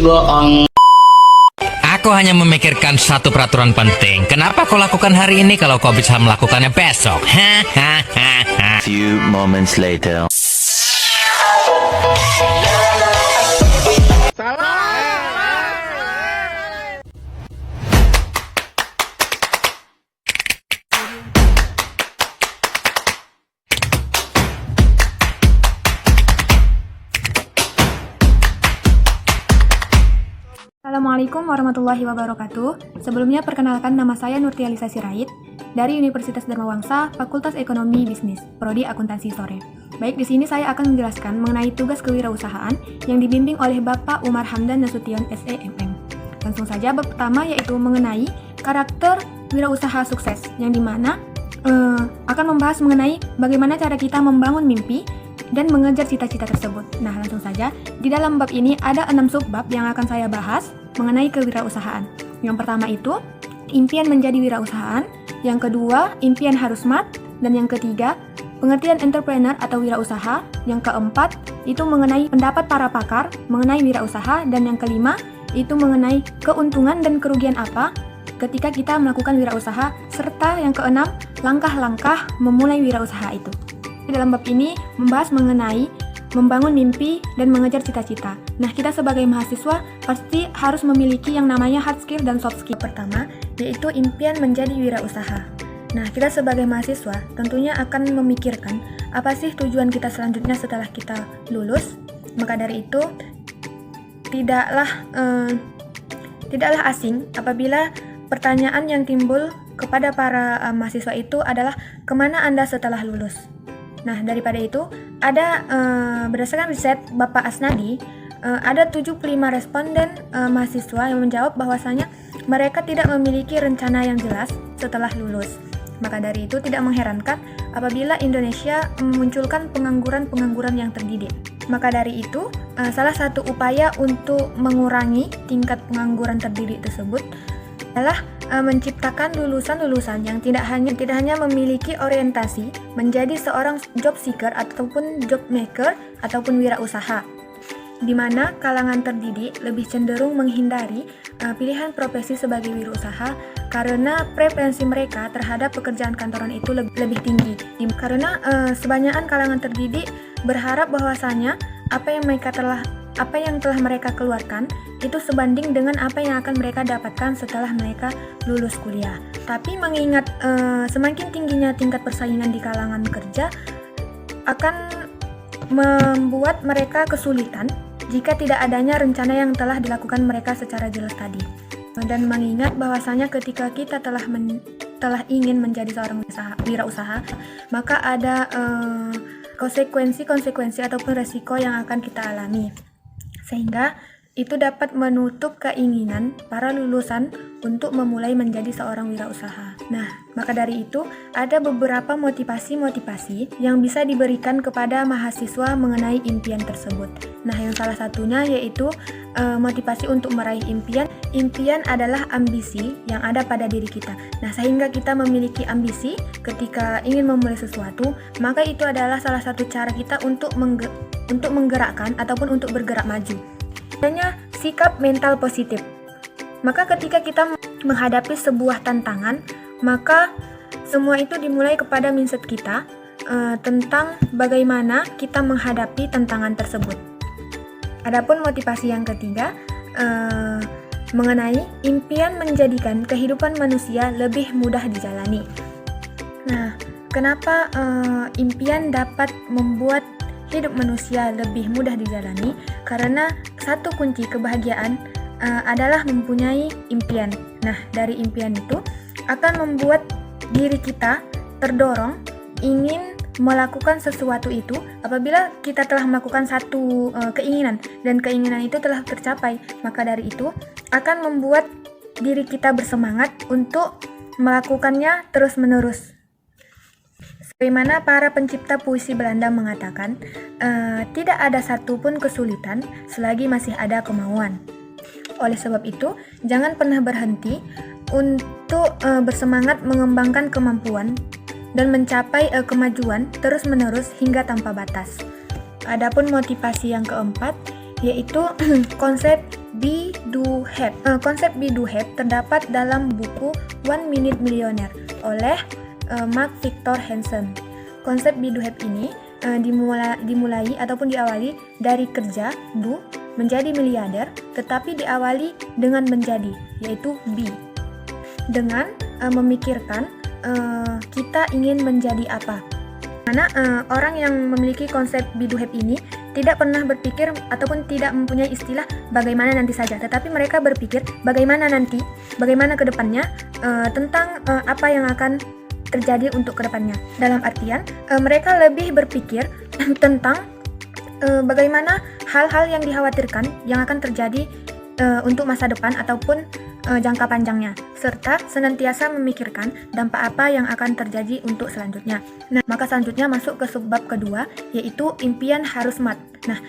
Aku hanya memikirkan satu peraturan penting. Kenapa kau lakukan hari ini kalau kau bisa melakukannya besok? Few moments later. Assalamualaikum warahmatullahi wabarakatuh. Sebelumnya perkenalkan, nama saya Nurti Alisa Sirait dari Universitas Dharma Wangsa, Fakultas Ekonomi Bisnis, Prodi Akuntansi Sore. Baik, di sini saya akan menjelaskan mengenai tugas kewirausahaan yang dibimbing oleh Bapak Umar Hamdan Nasution SEMM. Langsung saja, bab pertama yaitu mengenai karakter wirausaha sukses, yang dimana akan membahas mengenai bagaimana cara kita membangun mimpi dan mengejar cita-cita tersebut. Nah, langsung saja, di dalam bab ini ada 6 subbab yang akan saya bahas mengenai kewirausahaan. Yang pertama itu, impian menjadi wirausahaan. Yang kedua, impian harus smart. Dan yang ketiga, pengertian entrepreneur atau wirausaha. Yang keempat, itu mengenai pendapat para pakar mengenai wirausaha. Dan yang kelima, itu mengenai keuntungan dan kerugian apa ketika kita melakukan wirausaha. Serta yang keenam, langkah-langkah memulai wirausaha itu. Di dalam bab ini membahas mengenai membangun mimpi dan mengejar cita-cita. Nah, kita sebagai mahasiswa pasti harus memiliki yang namanya hard skill dan soft skill. Pertama, yaitu impian menjadi wirausaha. Nah, kita sebagai mahasiswa tentunya akan memikirkan apa sih tujuan kita selanjutnya setelah kita lulus. Maka dari itu, tidaklah asing apabila pertanyaan yang timbul kepada para mahasiswa itu adalah kemana Anda setelah lulus. Nah, daripada itu, ada berdasarkan riset Bapak Asnadi, ada 75 responden mahasiswa yang menjawab bahwasanya mereka tidak memiliki rencana yang jelas setelah lulus. Maka dari itu tidak mengherankan apabila Indonesia memunculkan pengangguran-pengangguran yang terdidik. Maka dari itu, salah satu upaya untuk mengurangi tingkat pengangguran terdidik tersebut adalah menciptakan lulusan-lulusan yang tidak hanya memiliki orientasi menjadi seorang job seeker ataupun job maker ataupun wirausaha, di mana kalangan terdidik lebih cenderung menghindari pilihan profesi sebagai wirausaha karena preferensi mereka terhadap pekerjaan kantoran itu lebih tinggi. Karena sebanyakan kalangan terdidik berharap bahwasanya apa yang telah mereka keluarkan itu sebanding dengan apa yang akan mereka dapatkan setelah mereka lulus kuliah. Tapi mengingat semakin tingginya tingkat persaingan di kalangan kerja akan membuat mereka kesulitan jika tidak adanya rencana yang telah dilakukan mereka secara jelas tadi. Dan mengingat bahwasanya ketika kita telah ingin menjadi seorang wirausaha, maka ada konsekuensi ataupun resiko yang akan kita alami. Sehingga itu dapat menutup keinginan para lulusan untuk memulai menjadi seorang wirausaha. Nah, maka dari itu ada beberapa motivasi yang bisa diberikan kepada mahasiswa mengenai impian tersebut. Nah, yang salah satunya yaitu motivasi untuk meraih impian. Impian adalah ambisi yang ada pada diri kita. Nah, sehingga kita memiliki ambisi ketika ingin memulai sesuatu, maka itu adalah salah satu cara kita untuk menggerakkan ataupun untuk bergerak maju. Adanya sikap mental positif. Maka ketika kita menghadapi sebuah tantangan, maka semua itu dimulai kepada mindset kita tentang bagaimana kita menghadapi tantangan tersebut. Adapun motivasi yang ketiga mengenai impian menjadikan kehidupan manusia lebih mudah dijalani. Nah, kenapa impian dapat membuat hidup manusia lebih mudah dijalani? Karena satu kunci kebahagiaan adalah mempunyai impian. Nah, dari impian itu akan membuat diri kita terdorong ingin melakukan sesuatu itu apabila kita telah melakukan satu keinginan dan keinginan itu telah tercapai. Maka dari itu akan membuat diri kita bersemangat untuk melakukannya terus-menerus. Sebagaimana para pencipta puisi Belanda mengatakan, tidak ada satupun kesulitan selagi masih ada kemauan. Oleh sebab itu, jangan pernah berhenti untuk bersemangat mengembangkan kemampuan dan mencapai kemajuan terus-menerus hingga tanpa batas. Adapun motivasi yang keempat, yaitu konsep be do have. Konsep be do have terdapat dalam buku One Minute Millionaire oleh Mark Victor Hansen. Konsep be do have ini dimulai ataupun diawali dari kerja do menjadi miliarder, tetapi diawali dengan menjadi, yaitu be. Dengan memikirkan kita ingin menjadi apa. Karena orang yang memiliki konsep be do have ini tidak pernah berpikir ataupun tidak mempunyai istilah bagaimana nanti saja, tetapi mereka berpikir bagaimana nanti, bagaimana ke depannya, tentang apa yang akan terjadi untuk ke depannya. Dalam artian mereka lebih berpikir tentang bagaimana hal-hal yang dikhawatirkan yang akan terjadi untuk masa depan ataupun jangka panjangnya, serta senantiasa memikirkan dampak apa yang akan terjadi untuk selanjutnya. Nah, maka selanjutnya masuk ke subbab kedua, yaitu impian harus smart. Nah,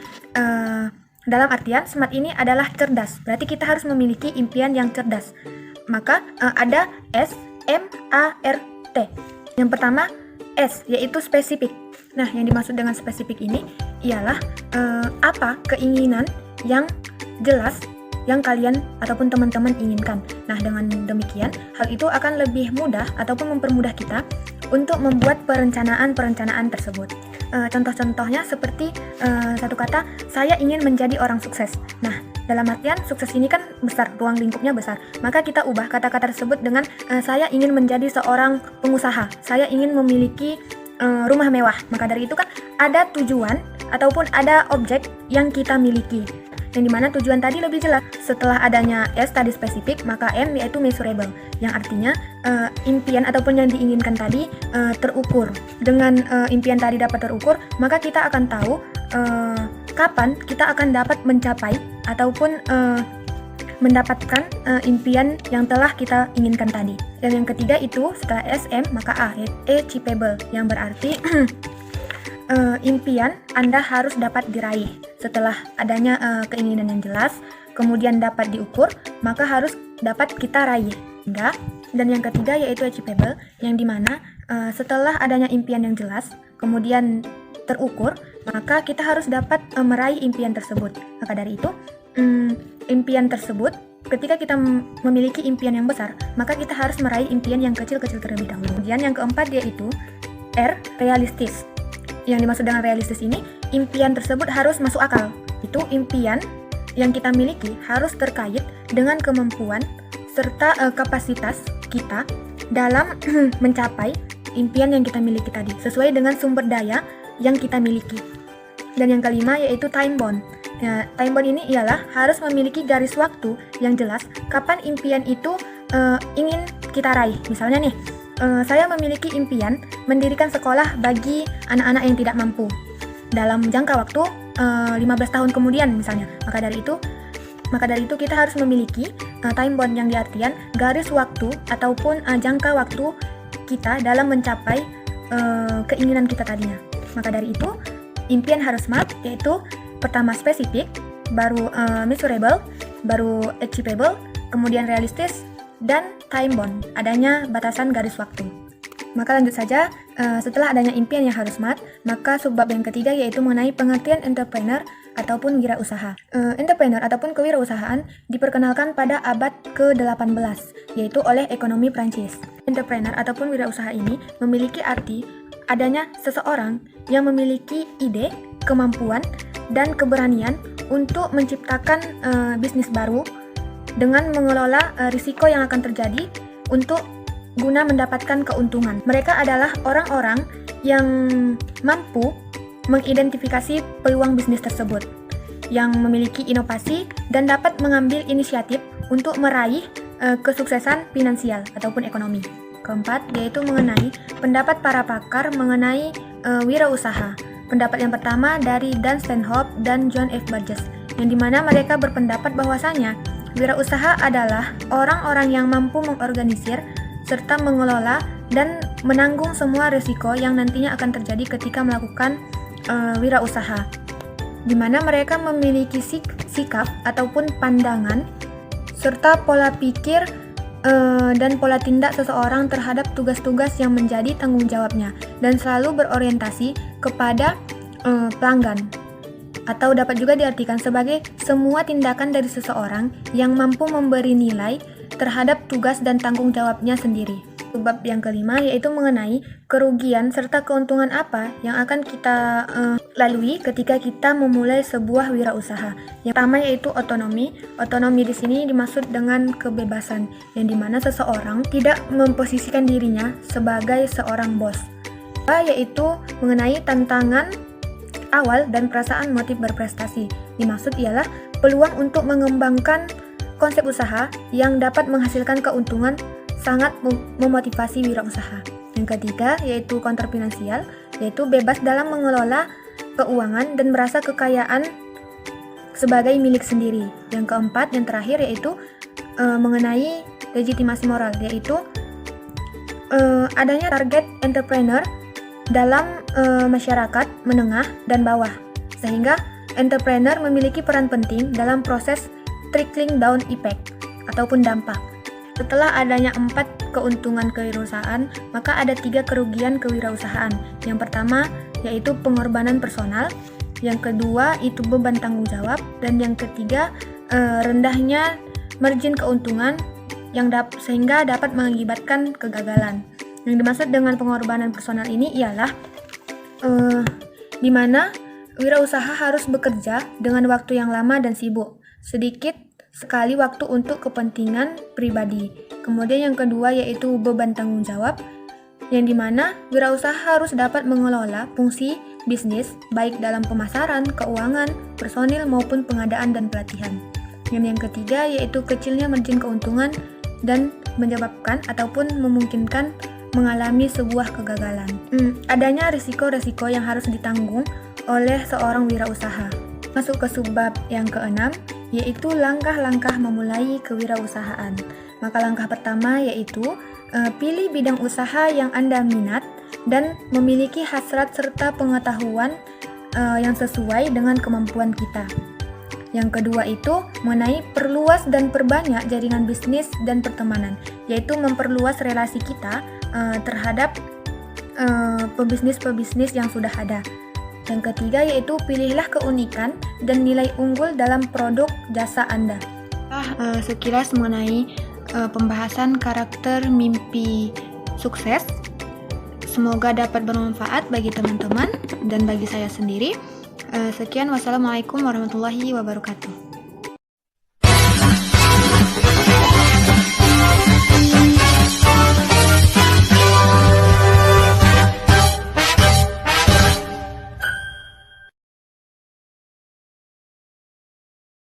dalam artian smart ini adalah cerdas, berarti kita harus memiliki impian yang cerdas. Maka ada S, M, A, R, T. Yang pertama S, yaitu spesifik. Nah, yang dimaksud dengan spesifik ini ialah apa keinginan yang jelas yang kalian ataupun teman-teman inginkan. Nah, dengan demikian, hal itu akan lebih mudah ataupun mempermudah kita untuk membuat perencanaan tersebut. Contoh-contohnya seperti satu kata, saya ingin menjadi orang sukses. Nah, dalam artian sukses ini kan besar, ruang lingkupnya besar. Maka kita ubah kata-kata tersebut dengan saya ingin menjadi seorang pengusaha. Saya ingin memiliki rumah mewah. Maka dari itu kan ada tujuan ataupun ada objek yang kita miliki. Yang dimana tujuan tadi lebih jelas. Setelah adanya S tadi spesifik, maka M yaitu measurable, yang artinya impian ataupun yang diinginkan tadi terukur. Dengan impian tadi dapat terukur, maka kita akan tahu kapan kita akan dapat mencapai ataupun mendapatkan impian yang telah kita inginkan tadi. Dan yang ketiga itu setelah SM maka A, achievable, yang berarti impian Anda harus dapat diraih. Setelah adanya keinginan yang jelas, kemudian dapat diukur, maka harus dapat kita raih. Dan yang ketiga yaitu achievable, yang dimana setelah adanya impian yang jelas, kemudian terukur, maka kita harus dapat meraih impian tersebut. Maka dari itu, impian tersebut, ketika kita memiliki impian yang besar, maka kita harus meraih impian yang kecil-kecil terlebih dahulu. Kemudian yang keempat yaitu R, realistis. Yang dimaksud dengan realistis ini, impian tersebut harus masuk akal. Itu impian yang kita miliki harus terkait dengan kemampuan serta kapasitas kita dalam mencapai impian yang kita miliki tadi, sesuai dengan sumber daya yang kita miliki. Dan yang kelima yaitu time bound. Ya, time bound ini ialah harus memiliki garis waktu yang jelas kapan impian itu ingin kita raih. Misalnya nih, saya memiliki impian mendirikan sekolah bagi anak-anak yang tidak mampu dalam jangka waktu 15 tahun kemudian misalnya. Maka dari itu kita harus memiliki time bound yang diartian garis waktu ataupun jangka waktu kita dalam mencapai keinginan kita tadinya. Maka dari itu impian harus smart, yaitu pertama spesifik, baru measurable, baru achievable, kemudian realistis, dan time bound, adanya batasan garis waktu. Maka lanjut saja, setelah adanya impian yang harus smart, maka subbab yang ketiga yaitu mengenai pengertian entrepreneur ataupun wirausaha. Entrepreneur ataupun kewirausahaan diperkenalkan pada abad ke-18, yaitu oleh ekonomi Prancis. Entrepreneur ataupun wirausaha ini memiliki arti adanya seseorang yang memiliki ide, kemampuan, dan keberanian untuk menciptakan bisnis baru dengan mengelola risiko yang akan terjadi untuk guna mendapatkan keuntungan. Mereka adalah orang-orang yang mampu mengidentifikasi peluang bisnis tersebut, yang memiliki inovasi dan dapat mengambil inisiatif untuk meraih kesuksesan finansial ataupun ekonomi. Keempat, yaitu mengenai pendapat para pakar mengenai wirausaha. Pendapat yang pertama dari Dan Stanhope dan John F. Burgess, yang dimana mereka berpendapat bahwasanya wirausaha adalah orang-orang yang mampu mengorganisir serta mengelola dan menanggung semua risiko yang nantinya akan terjadi ketika melakukan wirausaha, di mana mereka memiliki sikap ataupun pandangan serta pola pikir dan pola tindak seseorang terhadap tugas-tugas yang menjadi tanggung jawabnya dan selalu berorientasi kepada pelanggan atau dapat juga diartikan sebagai semua tindakan dari seseorang yang mampu memberi nilai terhadap tugas dan tanggung jawabnya sendiri. Bab yang kelima yaitu mengenai kerugian serta keuntungan apa yang akan kita lalui ketika kita memulai sebuah wirausaha. Yang pertama yaitu otonomi. Otonomi di sini dimaksud dengan kebebasan, yang dimana seseorang tidak memposisikan dirinya sebagai seorang bos. Yaitu mengenai tantangan awal dan perasaan motif berprestasi. Dimaksud ialah peluang untuk mengembangkan konsep usaha yang dapat menghasilkan keuntungan sangat memotivasi wirausaha. Yang ketiga yaitu counter finansial, yaitu bebas dalam mengelola keuangan dan merasa kekayaan sebagai milik sendiri. Yang keempat, yang terakhir yaitu mengenai legitimasi moral, yaitu adanya target entrepreneur dalam masyarakat menengah dan bawah, sehingga entrepreneur memiliki peran penting dalam proses trickling down effect ataupun dampak. Setelah adanya 4 keuntungan kewirausahaan, maka ada 3 kerugian kewirausahaan. Yang pertama yaitu pengorbanan personal, yang kedua itu beban tanggung jawab, dan yang ketiga rendahnya margin keuntungan yang sehingga dapat mengakibatkan kegagalan. Yang dimaksud dengan pengorbanan personal ini ialah di mana wirausaha harus bekerja dengan waktu yang lama dan sibuk, sedikit sekali waktu untuk kepentingan pribadi. Kemudian yang kedua yaitu beban tanggung jawab, yang dimana wirausaha harus dapat mengelola fungsi bisnis baik dalam pemasaran, keuangan, personil maupun pengadaan dan pelatihan. Yang ketiga yaitu kecilnya margin keuntungan dan menyebabkan ataupun memungkinkan mengalami sebuah kegagalan. Adanya risiko-risiko yang harus ditanggung oleh seorang wirausaha. Masuk ke subbab yang keenam, yaitu langkah-langkah memulai kewirausahaan. Maka langkah pertama yaitu pilih bidang usaha yang Anda minat dan memiliki hasrat serta pengetahuan yang sesuai dengan kemampuan kita. Yang kedua itu mengenai perluas dan perbanyak jaringan bisnis dan pertemanan, yaitu memperluas relasi kita terhadap pebisnis-pebisnis yang sudah ada. Yang ketiga yaitu pilihlah keunikan dan nilai unggul dalam produk jasa Anda. Sekilas mengenai pembahasan karakter mimpi sukses. Semoga dapat bermanfaat bagi teman-teman dan bagi saya sendiri. Sekian, wassalamualaikum warahmatullahi wabarakatuh.